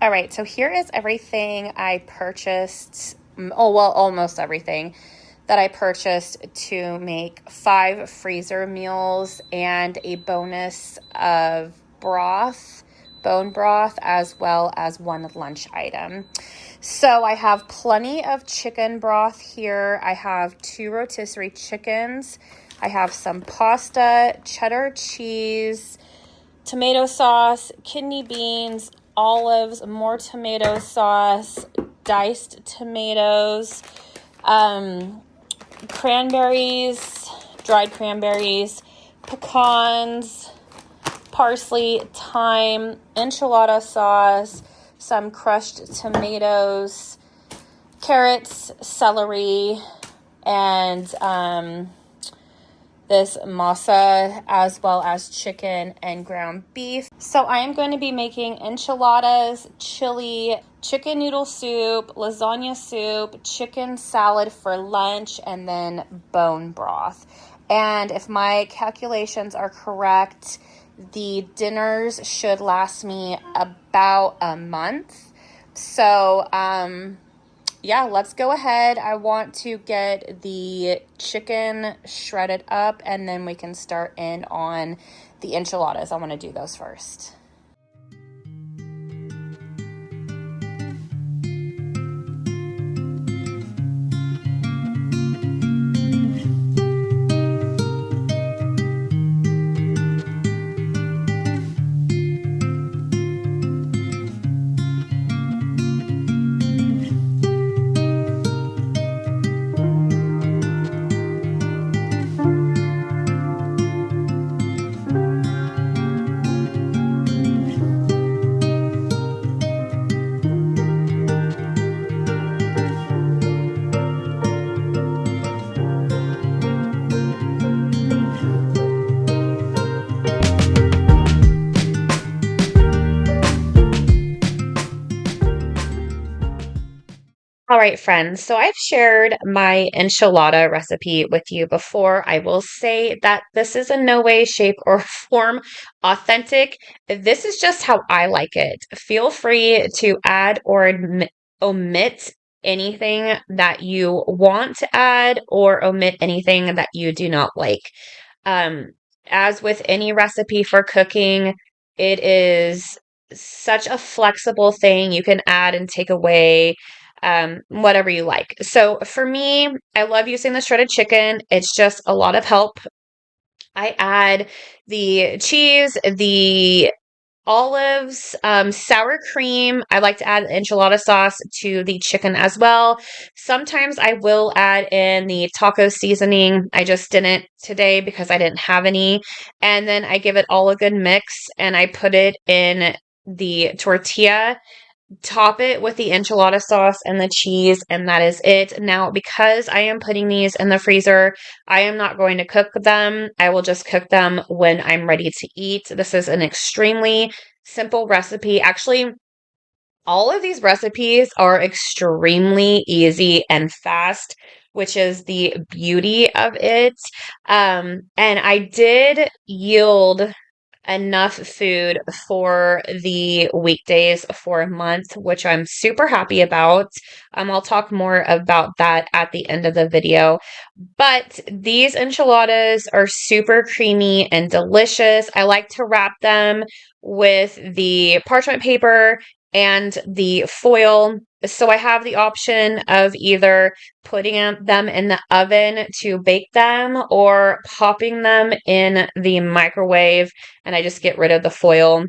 All right, so here is everything I purchased. Oh, well, almost everything that I purchased to make 5 freezer meals and a bonus of broth, bone broth, as well as 1 lunch item. So I have plenty of chicken broth here. I have 2 rotisserie chickens. I have some pasta, cheddar cheese, tomato sauce, kidney beans, olives, more tomato sauce, diced tomatoes, cranberries, dried cranberries, pecans, parsley, thyme, enchilada sauce, some crushed tomatoes, carrots, celery, and this masa, as well as chicken and ground beef. So I am going to be making enchiladas, chili, chicken noodle soup, lasagna soup, chicken salad for lunch, and then bone broth. And if my calculations are correct, the dinners should last me about a month. So, yeah, let's go ahead. I want to get the chicken shredded up, and then we can start in on the enchiladas. I want to do those first. All right, friends. So I've shared my enchilada recipe with you before. I will say that this is in no way, shape, or form authentic. This is just how I like it. Feel free to add or omit anything that you want to add or omit anything that you do not like. Um, as with any recipe for cooking, it is such a flexible thing. You can add and take away whatever you like. So for me, I love using the shredded chicken. It's just a lot of help. I add the cheese, the olives, sour cream. I like to add enchilada sauce to the chicken as well. Sometimes I will add in the taco seasoning. I just didn't today because I didn't have any. And then I give it all a good mix and I put it in the tortilla, top it with the enchilada sauce and the cheese, and that is it. Now, because I am putting these in the freezer, I am not going to cook them. I will just cook them when I'm ready to eat. This is an extremely simple recipe. Actually, all of these recipes are extremely easy and fast, which is the beauty of it. And I did yield enough food for the weekdays for a month, which I'm super happy about. I'll talk more about that at the end of the video. But these enchiladas are super creamy and delicious. I like to wrap them with the parchment paper and the foil. So I have the option of either putting them in the oven to bake them or popping them in the microwave, and I just get rid of the foil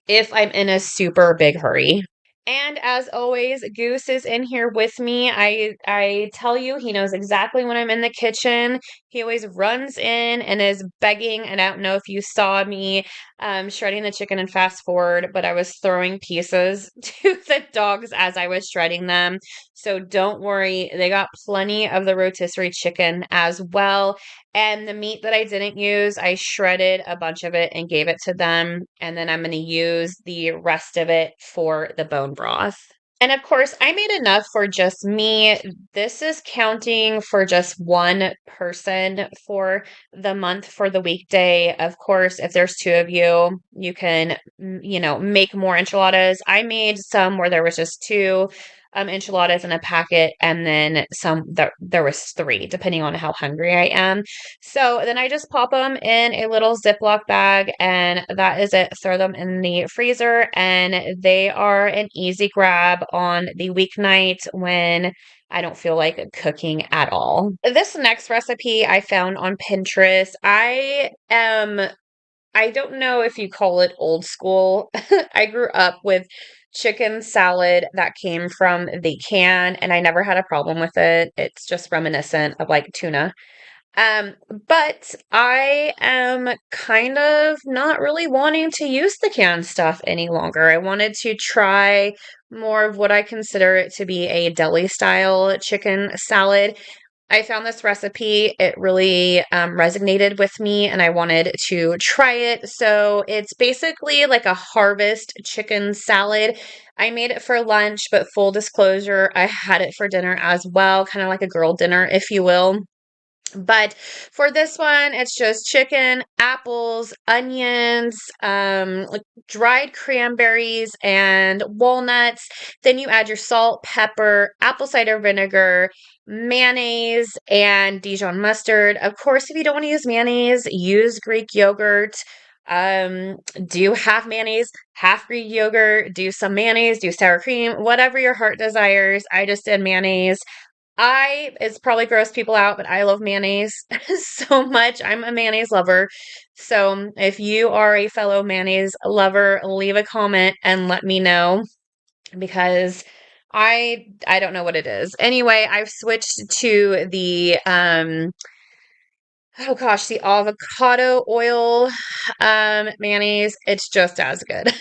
if I'm in a super big hurry. And as always, Goose is in here with me. I tell you, he knows exactly when I'm in the kitchen. He always runs in and is begging. And I don't know if you saw me shredding the chicken and fast forward, but I was throwing pieces to the dogs as I was shredding them. So don't worry, they got plenty of the rotisserie chicken as well. And the meat that I didn't use, I shredded a bunch of it and gave it to them. And then I'm going to use the rest of it for the bone broth. And of course, I made enough for just me. This is counting for just one person for the month for the weekday. Of course, if there's two of you, you can, make more enchiladas. I made some where there was just two enchiladas in a packet, and then some that there was three, depending on how hungry I am. So then I just pop them in a little Ziploc bag, and that is it. Throw them in the freezer, and they are an easy grab on the weeknight when I don't feel like cooking at all. This next recipe I found on Pinterest. I don't know if you call it old school. I grew up with chicken salad that came from the can, and I never had a problem with it. It's just reminiscent of like tuna. Um, but I am kind of not really wanting to use the canned stuff any longer. I wanted to try more of what I consider it to be a deli style chicken salad. I found this recipe. It really resonated with me and I wanted to try it. So it's basically like a harvest chicken salad. I made it for lunch, but full disclosure, I had it for dinner as well, kind of like a girl dinner, if you will. But for this one, it's just chicken, apples, onions, like dried cranberries, and walnuts. Then you add your salt, pepper, apple cider vinegar, mayonnaise, and Dijon mustard. Of course, if you don't want to use mayonnaise, use Greek yogurt. Um, do half mayonnaise, half Greek yogurt, do some mayonnaise, do sour cream, whatever your heart desires. I just did mayonnaise. It's probably gross people out, but I love mayonnaise so much. I'm a mayonnaise lover. So if you are a fellow mayonnaise lover, leave a comment and let me know because I don't know what it is. Anyway, I've switched to the oh gosh, the avocado oil mayonnaise. It's just as good.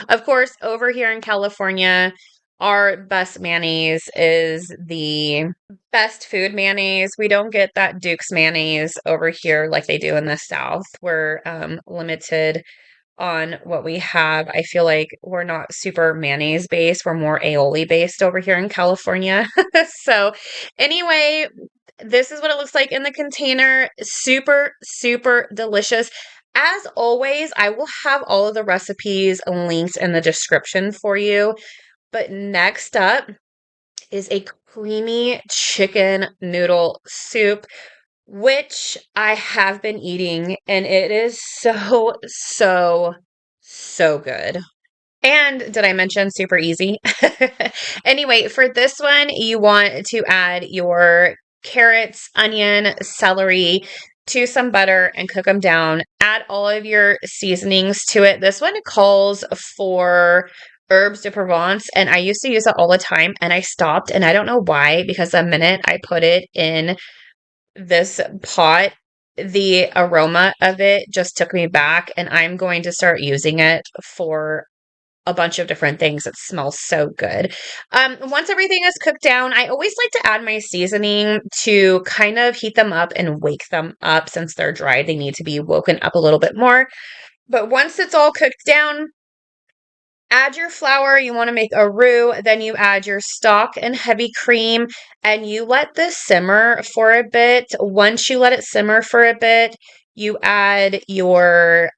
Of course, over here in California, our best mayonnaise is the best food mayonnaise. We don't get that Duke's mayonnaise over here like they do in the South. We're limited on what we have. I feel like we're not super mayonnaise based. We're more aioli based over here in California. So, anyway, this is what it looks like in the container. Super, super delicious. As always, I will have all of the recipes linked in the description for you. But next up is a creamy chicken noodle soup, which I have been eating, and it is so, so, so good. And did I mention super easy? Anyway, for this one, you want to add your carrots, onion, celery to some butter and cook them down. Add all of your seasonings to it. This one calls for herbs de Provence, and I used to use it all the time, and I stopped, and I don't know why, because the minute I put it in this pot, the aroma of it just took me back, and I'm going to start using it for a bunch of different things. It smells so good. Once everything is cooked down, I always like to add my seasoning to kind of heat them up and wake them up. Since they're dry, they need to be woken up a little bit more. But once it's all cooked down, add your flour. You want to make a roux. Then you add your stock and heavy cream and you let this simmer for a bit. Once you let it simmer for a bit, you add your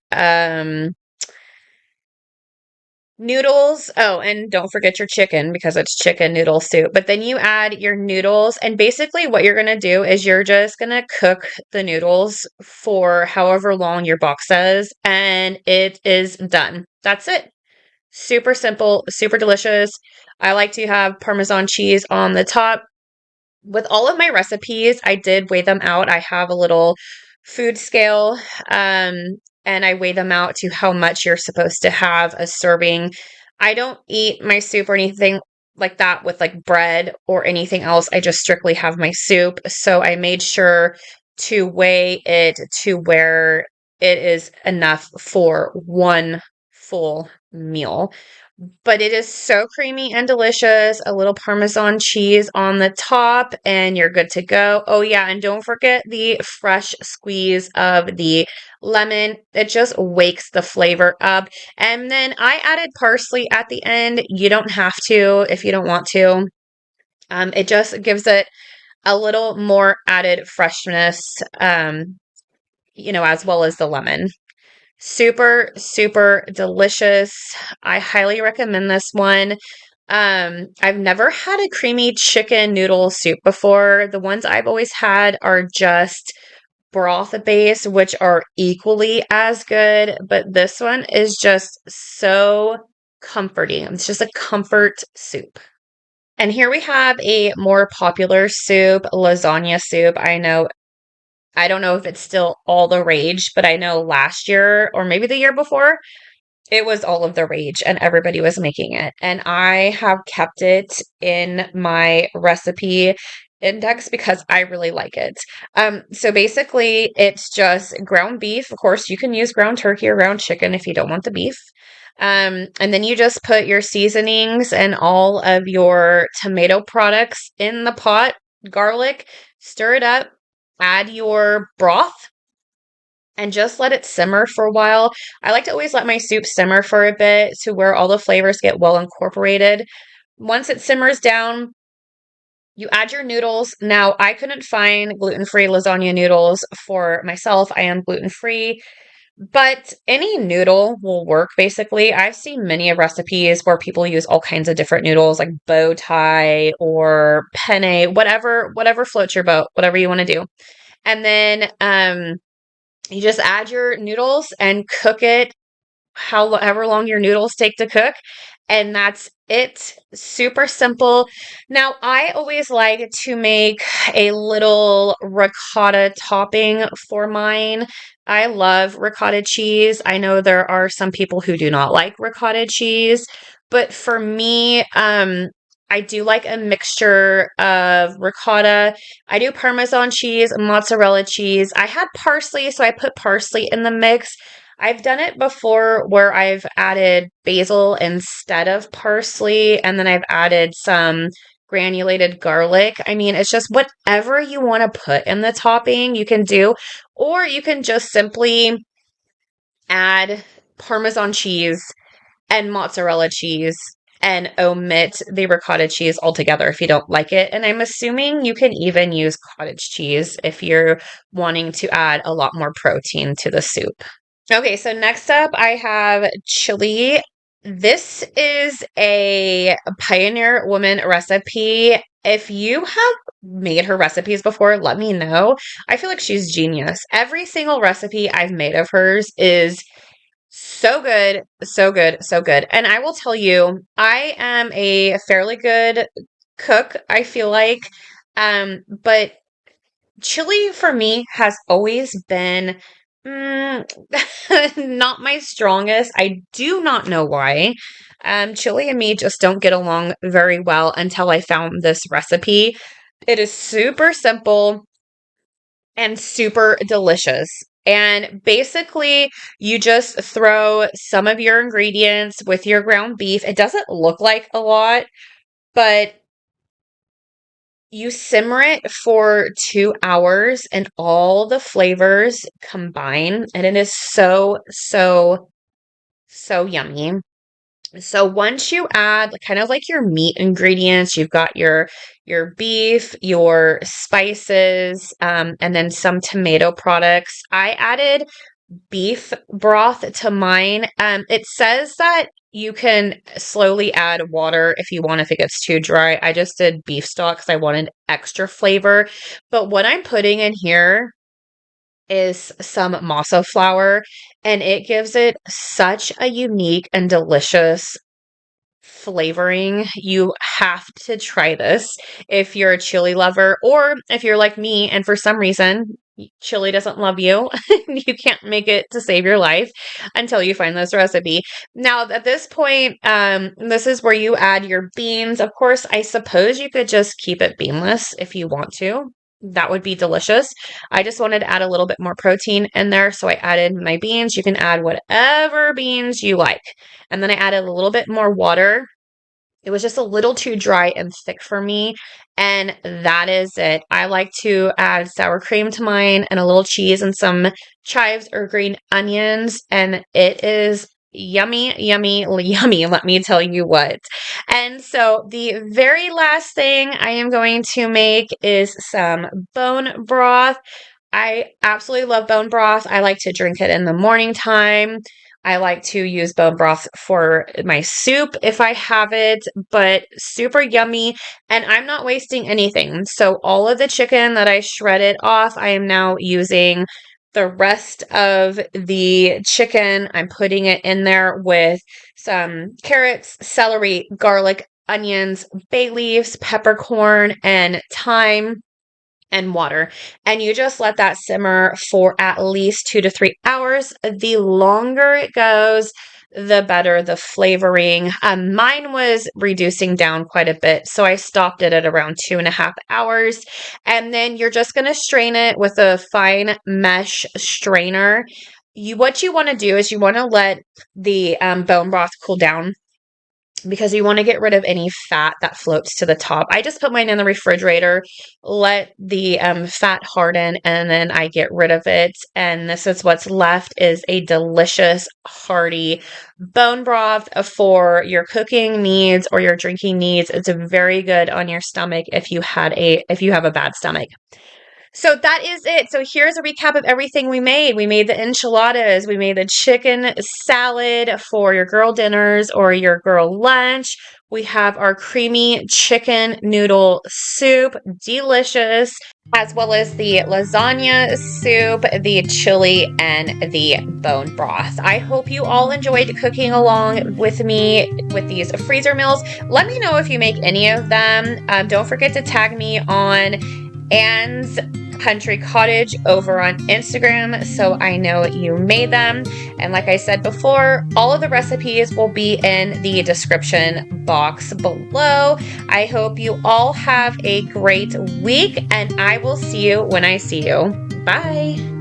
noodles. Oh, and don't forget your chicken because it's chicken noodle soup. But then you add your noodles, and basically what you're going to do is you're just going to cook the noodles for however long your box says, and it is done. That's it. Super simple, super delicious. I like to have Parmesan cheese on the top. With all of my recipes, I did weigh them out. I have a little food scale, and I weigh them out to how much you're supposed to have a serving. I don't eat my soup or anything like that with like bread or anything else. I just strictly have my soup. So I made sure to weigh it to where it is enough for one full meal. But it is so creamy and delicious. A little Parmesan cheese on the top, and you're good to go. Oh, yeah, and don't forget the fresh squeeze of the lemon. It just wakes the flavor up. And then I added parsley at the end. You don't have to if you don't want to. It just gives it a little more added freshness, as well as the lemon. Super, super delicious. I highly recommend this one. I've never had a creamy chicken noodle soup before. The ones I've always had are just broth based, which are equally as good, but this one is just so comforting. It's just a comfort soup. And here we have a more popular soup, lasagna soup. I don't know if it's still all the rage, but I know last year or maybe the year before, it was all of the rage and everybody was making it. And I have kept it in my recipe index because I really like it. So basically, it's just ground beef. Of course, you can use ground turkey or ground chicken if you don't want the beef. And then you just put your seasonings and all of your tomato products in the pot, garlic, stir it up, add your broth, and just let it simmer for a while. I like to always let my soup simmer for a bit to where all the flavors get well incorporated. Once it simmers down, you add your noodles. Now, I couldn't find gluten-free lasagna noodles for myself. I am gluten-free, but any noodle will work basically. I've seen many of recipes where people use all kinds of different noodles like bow tie or penne, whatever floats your boat, whatever you want to do. And then you just add your noodles and cook it however long your noodles take to cook. And that's it. Super simple. Now, I always like to make a little ricotta topping for mine. I love ricotta cheese. I know there are some people who do not like ricotta cheese, but for me, I do like a mixture of ricotta. I do Parmesan cheese, mozzarella cheese. I had parsley, so I put parsley in the mix. I've done it before where I've added basil instead of parsley, and then I've added some granulated garlic. I mean, it's just whatever you want to put in the topping, you can do, or you can just simply add Parmesan cheese and mozzarella cheese and omit the ricotta cheese altogether if you don't like it. And I'm assuming you can even use cottage cheese if you're wanting to add a lot more protein to the soup. Okay, so next up I have chili. This is a Pioneer Woman recipe. If you have made her recipes before, let me know. I feel like she's genius. Every single recipe I've made of hers is so good, so good, so good. And I will tell you, I am a fairly good cook, I feel like. But chili for me has always been not my strongest. I do not know why. Chili and me just don't get along very well until I found this recipe. It is super simple and super delicious. And basically, you just throw some of your ingredients with your ground beef. It doesn't look like a lot, but you simmer it for 2 hours and all the flavors combine, and it is so, so, so yummy. So once you add kind of like your meat ingredients, you've got your beef, your spices, and then some tomato products. I added beef broth to mine. It says that you can slowly add water if you want, if it gets too dry. I just did beef stock because I wanted extra flavor. But what I'm putting in here is some masa flour, and it gives it such a unique and delicious flavoring. You have to try this if you're a chili lover, or if you're like me and for some reason chili doesn't love you. You can't make it to save your life until you find this recipe. Now, at this point, this is where you add your beans. Of course, I suppose you could just keep it beanless if you want to. That would be delicious. I just wanted to add a little bit more protein in there, so I added my beans. You can add whatever beans you like. And then I added a little bit more water. It was just a little too dry and thick for me. And that is it. I like to add sour cream to mine and a little cheese and some chives or green onions. And it is yummy, yummy, yummy. Let me tell you what. And so the very last thing I am going to make is some bone broth. I absolutely love bone broth. I like to drink it in the morning time. I like to use bone broth for my soup if I have it, but super yummy. And I'm not wasting anything. So all of the chicken that I shredded off, I am now using the rest of the chicken. I'm putting it in there with some carrots, celery, garlic, onions, bay leaves, peppercorn, and thyme and water. And you just let that simmer for at least 2 to 3 hours. The longer it goes, the better the flavoring. Mine was reducing down quite a bit, so I stopped it at around 2.5 hours. And then you're just going to strain it with a fine mesh strainer. What you want to do is you want to let the bone broth cool down because you want to get rid of any fat that floats to the top. I just put mine in the refrigerator, let the fat harden, and then I get rid of it. And this is what's left is a delicious, hearty bone broth for your cooking needs or your drinking needs. It's very good on your stomach if you have a bad stomach. So that is it. So here's a recap of everything we made. We made the enchiladas. We made the chicken salad for your girl dinners or your girl lunch. We have our creamy chicken noodle soup, delicious, as well as the lasagna soup, the chili, and the bone broth. I hope you all enjoyed cooking along with me with these freezer meals. Let me know if you make any of them. Don't forget to tag me on Anne's Country Cottage over on Instagram so I know you made them. And like I said before, all of the recipes will be in the description box below. I hope you all have a great week, and I will see you when I see you. Bye.